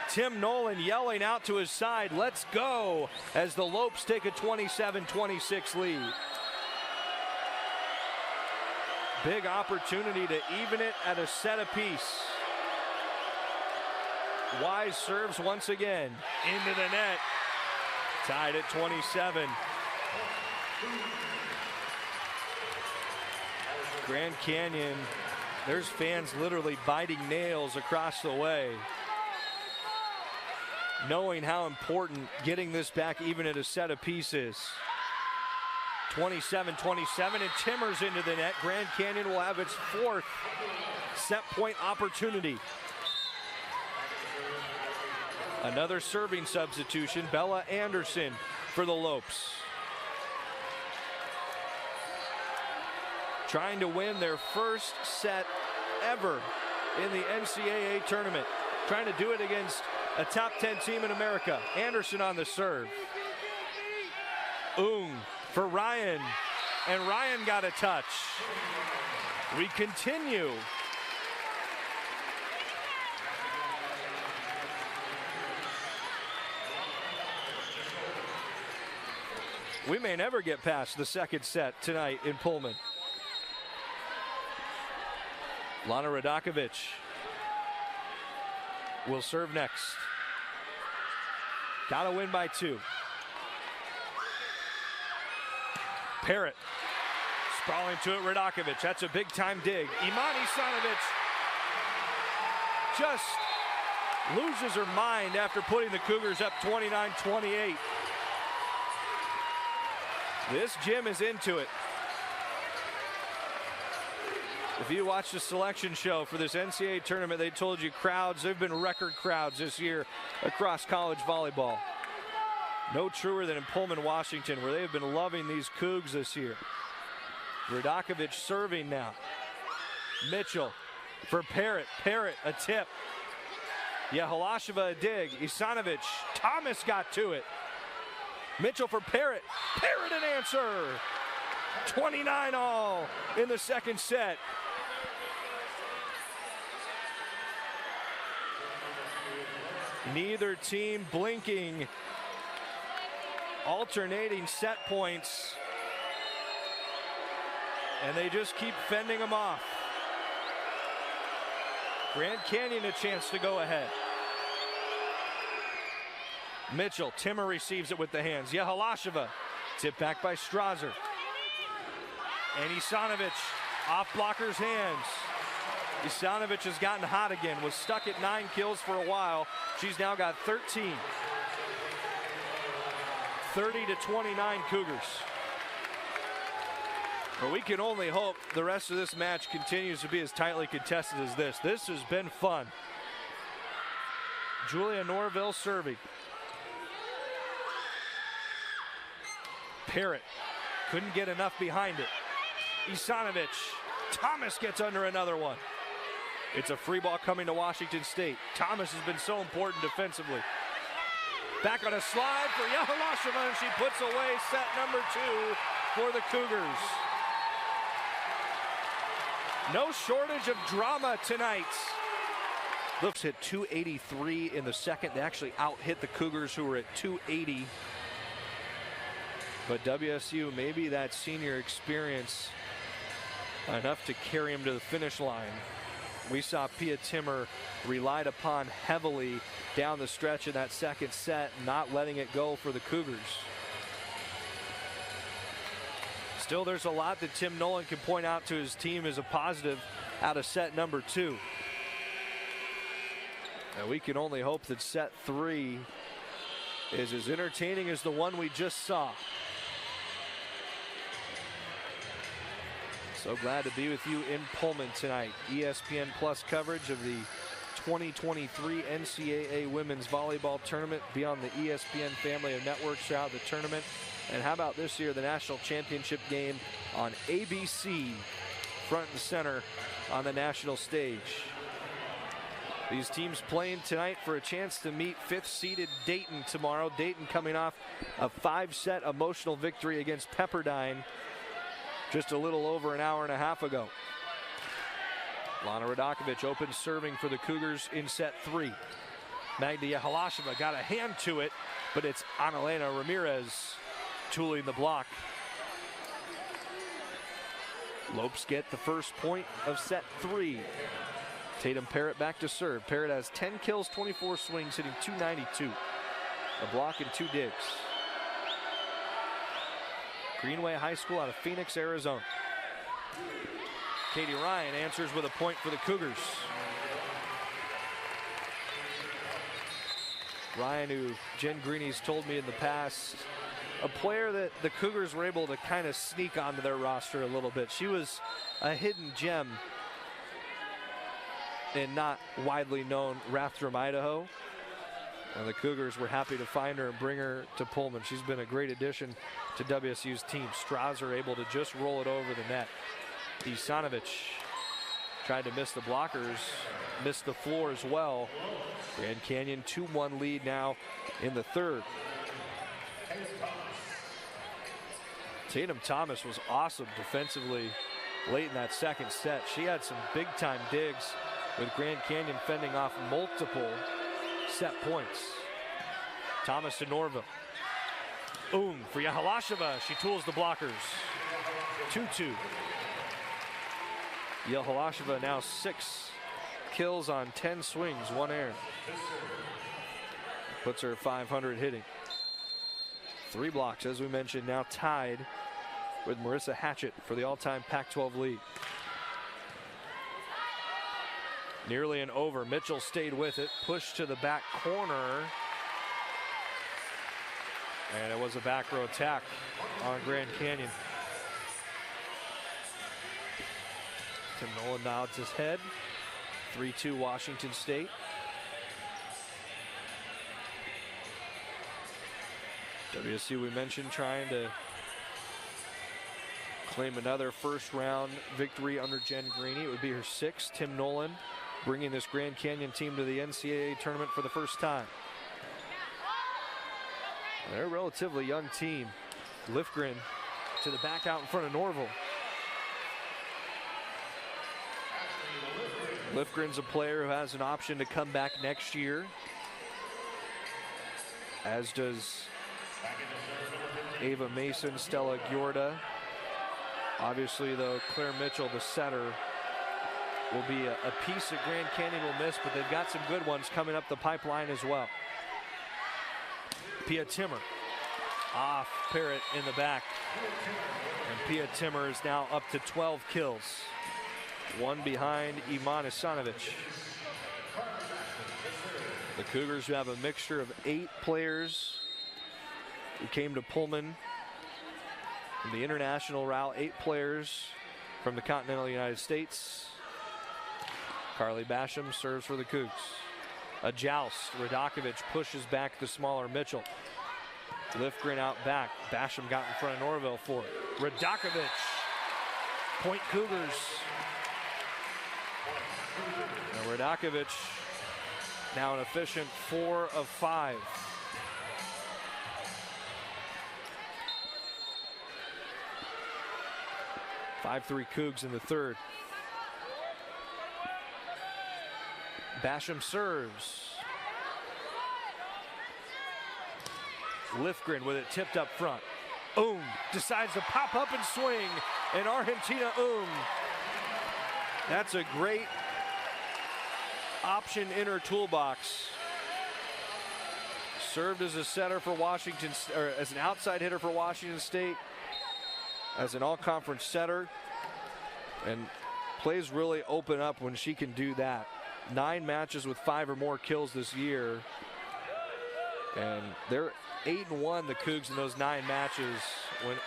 Tim Nolan yelling out to his side, let's go, as the Lopes take a 27-26 lead. Big opportunity to even it at a set apiece. Wise serves once again into the net. Tied at 27. Grand Canyon, there's fans literally biting nails across the way, knowing how important getting this back even at a set apiece is. 27-27, and Timmer's into the net. Grand Canyon will have its fourth set point opportunity. Another serving substitution, Bella Anderson for the Lopes. Trying to win their first set ever in the NCAA tournament. Trying to do it against a top 10 team in America. Anderson on the serve. For Ryan, and Ryan got a touch. We continue. We may never get past the second set tonight in Pullman. Lana Radakovic will serve next. Gotta win by 2. Parrott sprawling to it, Radakovic. That's a big time dig. Imani Sanovic just loses her mind after putting the Cougars up 29-28. This gym is into it. If you watch the selection show for this NCAA tournament, they told you crowds, there have been record crowds this year across college volleyball. No truer than in Pullman, Washington, where they've been loving these Cougs this year. Radakovich serving now. Mitchell for Parrott. Parrott, a tip. Yeholasheva, a dig. Isanovich, Thomas got to it. Mitchell for Parrott. Parrott an answer. 29 all in the second set. Neither team blinking. Alternating set points. And they just keep fending them off. Grand Canyon a chance to go ahead. Mitchell, Timmer receives it with the hands. Yeholasheva, tipped back by Strasser. And Isanovich off blocker's hands. Isanovich has gotten hot again, was stuck at 9 kills for a while. She's now got 13. 30-29 Cougars. But we can only hope the rest of this match continues to be as tightly contested as this. This has been fun. Julia Norville serving. Parrott couldn't get enough behind it. Isanovich, Thomas gets under another one. It's a free ball coming to Washington State. Thomas has been so important defensively. Back on a slide for Yeholasheva, and she puts away set number 2 for the Cougars. No shortage of drama tonight. Looks hit 283 in the second. They actually out-hit the Cougars, who were at 280. But WSU, maybe that senior experience enough to carry him to the finish line. We saw Pia Timmer relied upon heavily down the stretch in that second set, not letting it go for the Cougars. Still, there's a lot that Tim Nolan can point out to his team as a positive out of set number 2. And we can only hope that set 3 is as entertaining as the one we just saw. So glad to be with you in Pullman tonight. ESPN Plus coverage of the 2023 NCAA Women's Volleyball Tournament. Be on the ESPN family of networks throughout the tournament. And how about this year, the National Championship game on ABC, front and center on the national stage. These teams playing tonight for a chance to meet 5th-seeded Dayton tomorrow. Dayton coming off a 5-set emotional victory against Pepperdine just a little over an hour and a half ago. Lana Radakovich open serving for the Cougars in set 3. Magda Yeholasheva got a hand to it, but it's Analena Ramirez tooling the block. Lopes get the first point of set 3. Tatum Parrott back to serve. Parrott has 10 kills, 24 swings, hitting 292. A block and 2 digs. Greenway High School out of Phoenix, Arizona. Katie Ryan answers with a point for the Cougars. Ryan, who Jen Greeny's told me in the past, a player that the Cougars were able to kind of sneak onto their roster a little bit. She was a hidden gem in not widely known Rathdrum, Idaho. And the Cougars were happy to find her and bring her to Pullman. She's been a great addition to WSU's team. Strasser able to just roll it over the net. Isanovich tried to miss the blockers, missed the floor as well. Grand Canyon 2-1 lead now in the third. Tatum Thomas was awesome defensively late in that second set. She had some big-time digs with Grand Canyon fending off multiple set points. Thomas to Norville. For Yeholasheva. She tools the blockers. 2-2. Yeholasheva now 6 kills on 10 swings, 1 error. Puts her 500 hitting. 3 blocks, as we mentioned, now tied with Marissa Hatchett for the all-time Pac-12 lead. Nearly an over. Mitchell stayed with it. Pushed to the back corner. And it was a back row attack on Grand Canyon. Tim Nolan nods his head. 3-2 Washington State. WSU, we mentioned, trying to claim another first-round victory under Jen Greeny. It would be her 6th. Tim Nolan bringing this Grand Canyon team to the NCAA tournament for the first time. They're a relatively young team. Lifgren to the back out in front of Norville. Lifgren's a player who has an option to come back next year, as does Ava Mason, Stella Gjorda. Obviously, though, Claire Mitchell, the setter, will be a piece that Grand Canyon will miss, but they've got some good ones coming up the pipeline as well. Pia Timmer off Parrott in the back. And Pia Timmer is now up to 12 kills. One behind Iman Isanovic. The Cougars, who have a mixture of 8 players who came to Pullman in the international route, 8 players from the continental United States. Carly Basham serves for the Cougs. A joust. Radakovic pushes back the smaller Mitchell. Lifgren out back. Basham got in front of Norville for it. Radakovic. Point Cougars. Now Radakovic now an efficient 4 of 5. (5-3) Cougs in the third. Basham serves. Lifgren with it tipped up front. Decides to pop up and swing. And Argentina That's a great option in her toolbox. Served as a setter for Washington, or as an outside hitter for Washington State, as an all-conference setter, and plays really open up when she can do that. 9 matches with 5 or more kills this year, and they're 8-1, the Cougs, in those 9 matches when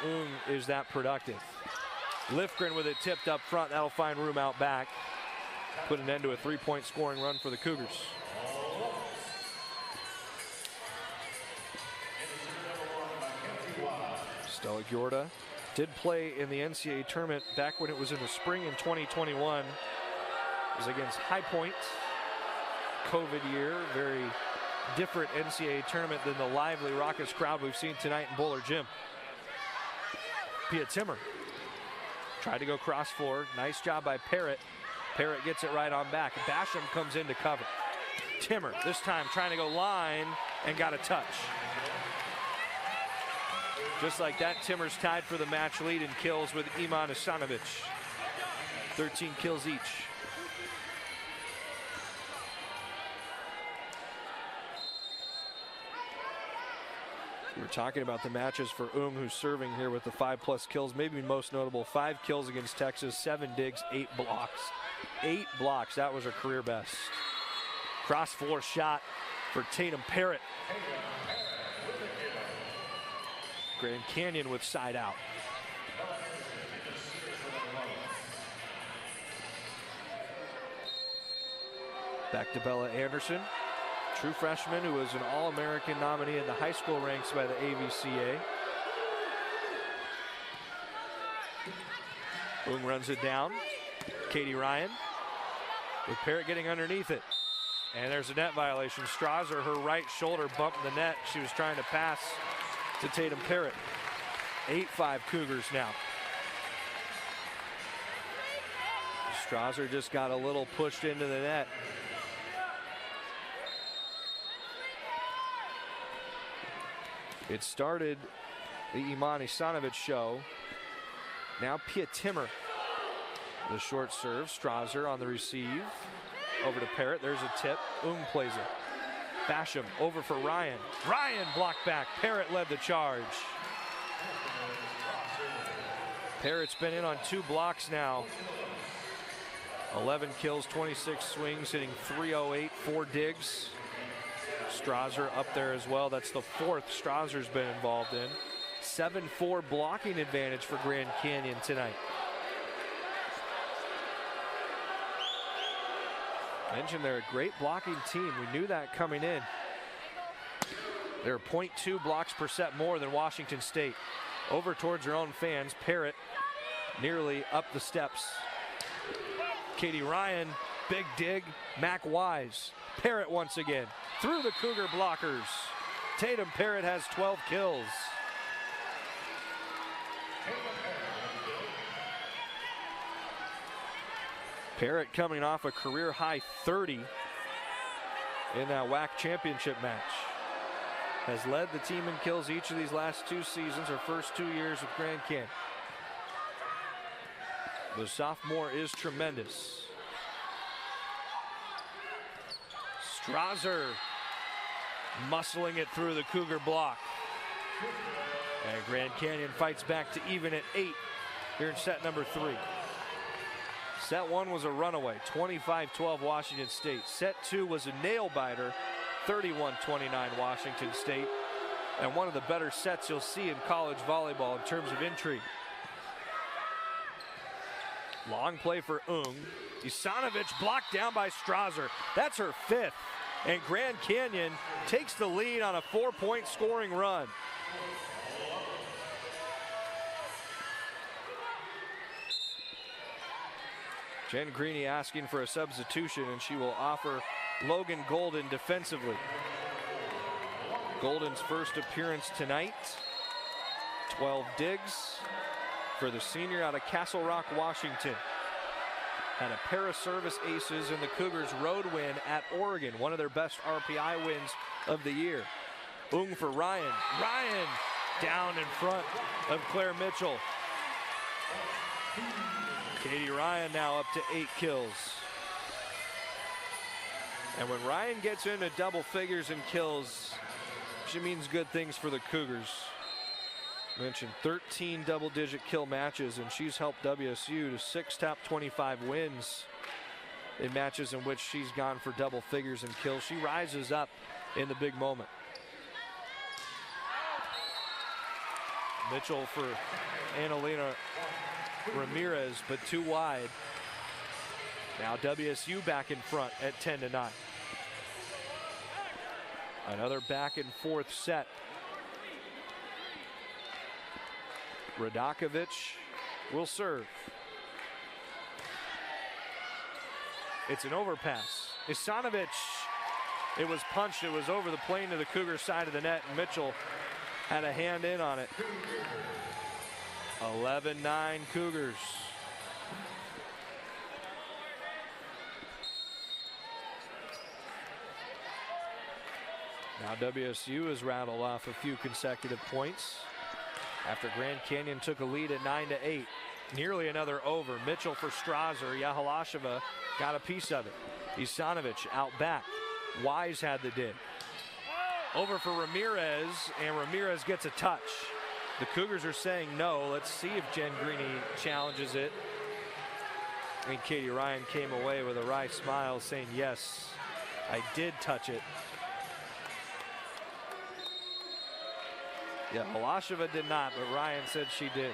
is that productive. Lifgren with it tipped up front. That'll find room out back. Put an end to a 3-point scoring run for the Cougars. Stella Gjorda did play in the NCAA tournament back when it was in the spring in 2021. It was against High Point. COVID year, very different NCAA tournament than the lively, raucous crowd we've seen tonight in Bowler Gym. Pia Timmer tried to go cross forward. Nice job by Parrott. Parrott gets it right on back. Basham comes in to cover. Timmer, this time trying to go line and got a touch. Just like that, Timmer's tied for the match lead in kills with Iman Isanovic. 13 kills each. We're talking about the matches for who's serving here with the 5+ kills. Maybe most notable, 5 kills against Texas, 7 digs, 8 blocks. 8 blocks, that was her career best. Cross floor shot for Tatum Parrott. Grand Canyon with side out. Back to Bella Anderson. True freshman who was an All-American nominee in the high school ranks by the AVCA. Runs it down. Katie Ryan with Parrott getting underneath it. And there's a net violation. Strasser, her right shoulder bumped the net. She was trying to pass to Tatum Parrott. 8-5 Cougars now. Strasser just got a little pushed into the net. It started the Iman Isanovic show. Now Pia Timmer. The short serve. Strasser on the receive. Over to Parrott. There's a tip. Plays it. Basham over for Ryan. Ryan blocked back. Parrott led the charge. Parrott's been in on 2 blocks now. 11 kills, 26 swings, hitting .308, 4 digs. Strasser up there as well. That's the 4th Strasser's been involved in. 7-4 blocking advantage for Grand Canyon tonight. Mentioned they're a great blocking team. We knew that coming in. They're 0.2 blocks per set more than Washington State. Over towards their own fans. Parrott nearly up the steps. Katie Ryan, big dig. Mac Wise. Parrott once again through the Cougar blockers. Tatum Parrott has 12 kills. Parrott coming off a career high 30 in that WAC championship match. Has led the team in kills each of these last 2 seasons, her first 2 years with Grand Canyon. The sophomore is tremendous. Strasser muscling it through the Cougar block. And Grand Canyon fights back to even at 8 here in set number 3. Set 1 was a runaway, 25-12 Washington State. Set 2 was a nail-biter, 31-29 Washington State. And one of the better sets you'll see in college volleyball in terms of intrigue. Long play for Ung. Isanovic blocked down by Strasser. That's her 5th. And Grand Canyon takes the lead on a 4-point scoring run. Jen Greeny asking for a substitution, and she will offer Logan Golden defensively. Golden's first appearance tonight. 12 digs for the senior out of Castle Rock, Washington. Had a pair of service aces in the Cougars' road win at Oregon, one of their best RPI wins of the year. Ung for Ryan. Ryan down in front of Claire Mitchell. Katie Ryan now up to 8 kills. And when Ryan gets into double figures in kills, she means good things for the Cougars. Mentioned 13 double-digit kill matches, and she's helped WSU to 6 top 25 wins in matches in which she's gone for double figures in kills. She rises up in the big moment. Mitchell for Annalena Ramirez, but too wide. Now WSU back in front at 10-9. Another back and forth set. Radakovic will serve. It's an overpass. Isanovic, it was punched, it was over the plane to the Cougar side of the net, and Mitchell had a hand in on it. 11-9 Cougars. Now WSU has rattled off a few consecutive points after Grand Canyon took a lead at 9-8. Nearly another over. Mitchell for Strasser. Yahalasheva got a piece of it. Isanovic out back. Wise had the dig. Over for Ramirez, and Ramirez gets a touch. The Cougars are saying no. Let's see if Jen Greeny challenges it. I mean, Katie Ryan came away with a wry smile saying, yes, I did touch it. Yeah, Halasheva did not, but Ryan said she did.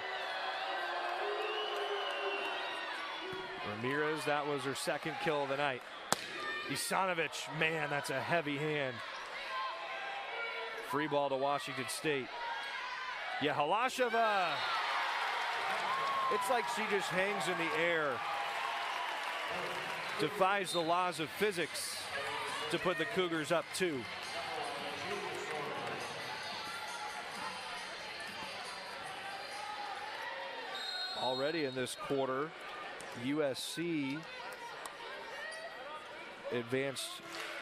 Ramirez, that was her 2nd kill of the night. Isanovic, man, that's a heavy hand. Free ball to Washington State. Yeah, Halasheva. It's like she just hangs in the air. Defies the laws of physics to put the Cougars up 2. Already in this quarter, USC advanced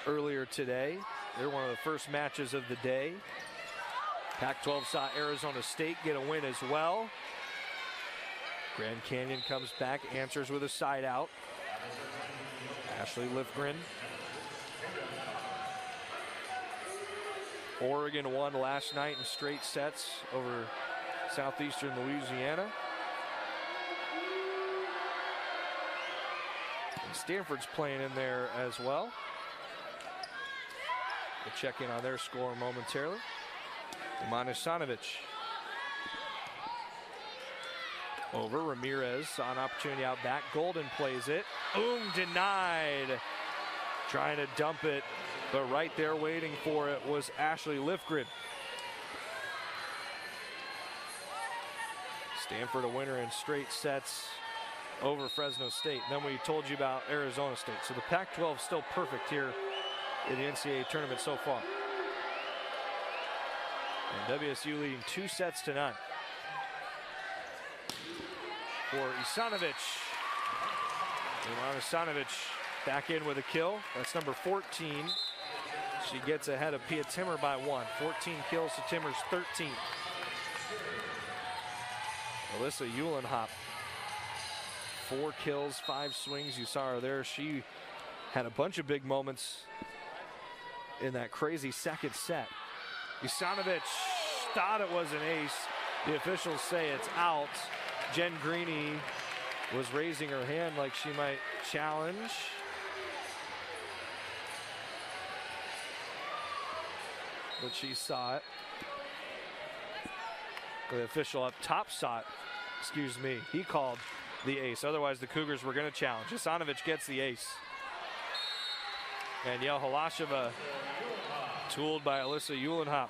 earlier today. They're one of the first matches of the day. Pac-12 saw Arizona State get a win as well. Grand Canyon comes back, answers with a side out. Ashley Lifgren. Oregon won last night in straight sets over Southeastern Louisiana. Stanford's playing in there as well. We'll check in on their score momentarily. Iman Isanovic. Over, Ramirez saw an opportunity out back. Golden plays it. Denied. Trying to dump it, but right there waiting for it was Ashley Lifgren. Stanford a winner in straight sets over Fresno State. And then we told you about Arizona State. So the Pac-12 still perfect here in the NCAA tournament so far. And WSU leading 2-0. For Isanovic. Ilana Isanovic back in with a kill. That's number 14. She gets ahead of Pia Timmer by 1. 14 kills to Timmer's 13. Alyssa Uhlenhop, 4 kills, 5 swings. You saw her there. She had a bunch of big moments in that crazy second set. Isanovic thought it was an ace. The officials say it's out. Jen Greeny was raising her hand like she might challenge. But she saw it. The official up top saw it. Excuse me. He called the ace. Otherwise, the Cougars were going to challenge. Isanovic gets the ace. And Yel Halasheva tooled by Alyssa Uhlenhop.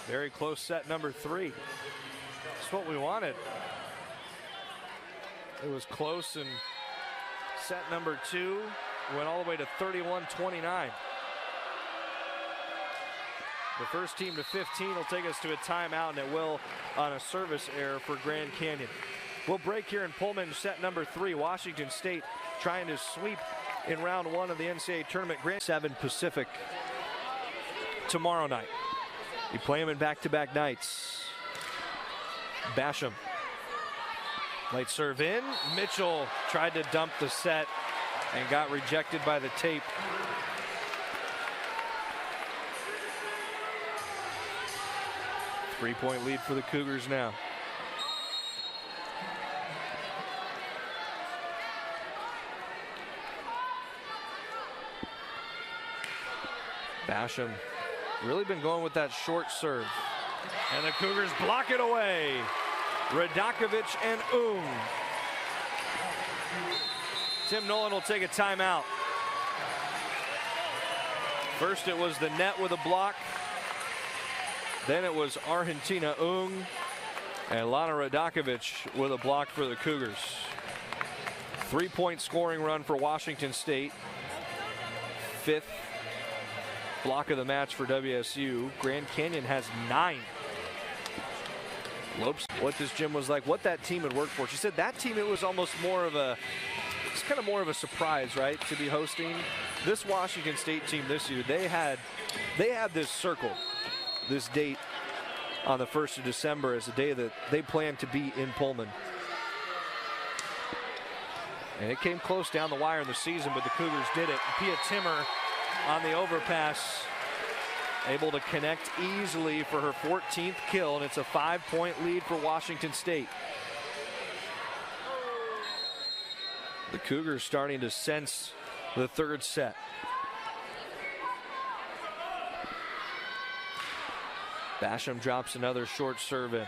Very close set number 3. That's what we wanted. It was close, and set number 2 went all the way to 31-29. The first team to 15 will take us to a timeout, and it will on a service error for Grand Canyon. We'll break here in Pullman, set number 3. Washington State trying to sweep in round 1 of the NCAA tournament. 7 Pacific tomorrow night. You play them in back-to-back nights. Basham. Late serve in. Mitchell tried to dump the set and got rejected by the tape. Three-point lead for the Cougars now. Basham really been going with that short serve. And the Cougars block it away. Radakovic and Ung. Tim Nolan will take a timeout. First it was the net with a block. Then it was Argentina Ung and Lana Radakovic with a block for the Cougars. 3-point scoring run for Washington State. 5th block of the match for WSU. Grand Canyon has 9. Lopes, what this gym was like, what that team had worked for. She said that team, it was almost more of a, it's kind of more of a surprise, right, to be hosting. This Washington State team this year, they had this circle, this date on the 1st of December as a day that they planned to be in Pullman. And it came close down the wire in the season, but the Cougars did it. Pia Timmer on the overpass, able to connect easily for her 14th kill, and it's a 5-point lead for Washington State. The Cougars starting to sense the 3rd set. Basham drops another short serve in.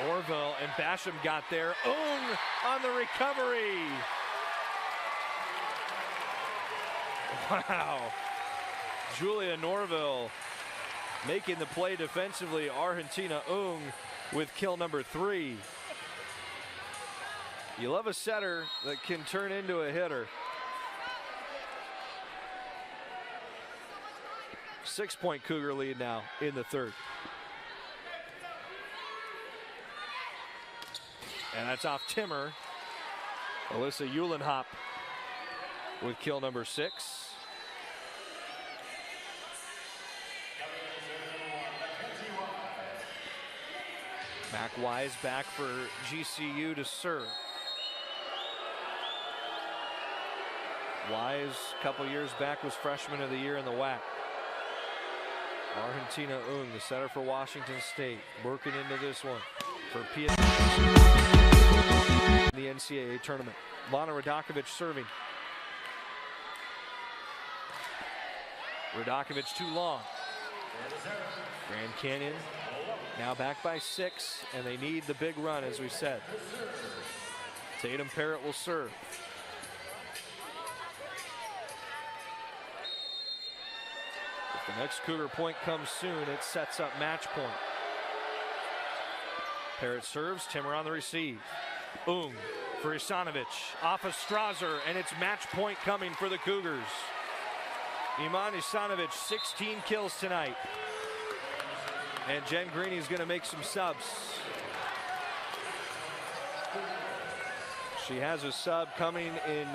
Norville and Basham got there. Ung on the recovery. Wow. Julia Norville making the play defensively. Argentina Ung with kill number 3. You love a setter that can turn into a hitter. 6-point Cougar lead now in the 3rd. And that's off Timmer. Alyssa Uhlenhop with kill number 6. Mac Wise back for GCU to serve. Wise, a couple years back, was freshman of the year in the WAC. Argentina Ung, the setter for Washington State, working into this one for Pia. The NCAA tournament. Lana Radakovic serving. Radakovic too long. Grand Canyon now back by 6, and they need the big run, as we said, Tatum Parrott will serve. If the next Cougar point comes soon, it sets up match point. Parrott serves, Timmer on the receive. Boom for Isanovic, off of Strasser, and it's match point coming for the Cougars. Iman Isanovic, 16 kills tonight. And Jen Greeny's gonna make some subs. She has a sub coming in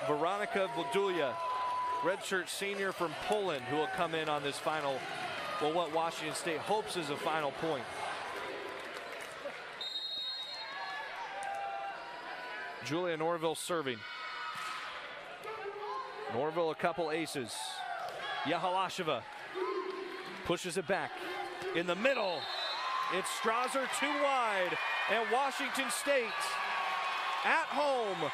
Veronika Vodulia, redshirt senior from Poland, who will come in on this final, well, what Washington State hopes is a final point. Julia Norville serving. Norville a couple aces. Yahalasheva pushes it back. In the middle, it's Strasser too wide, and Washington State at home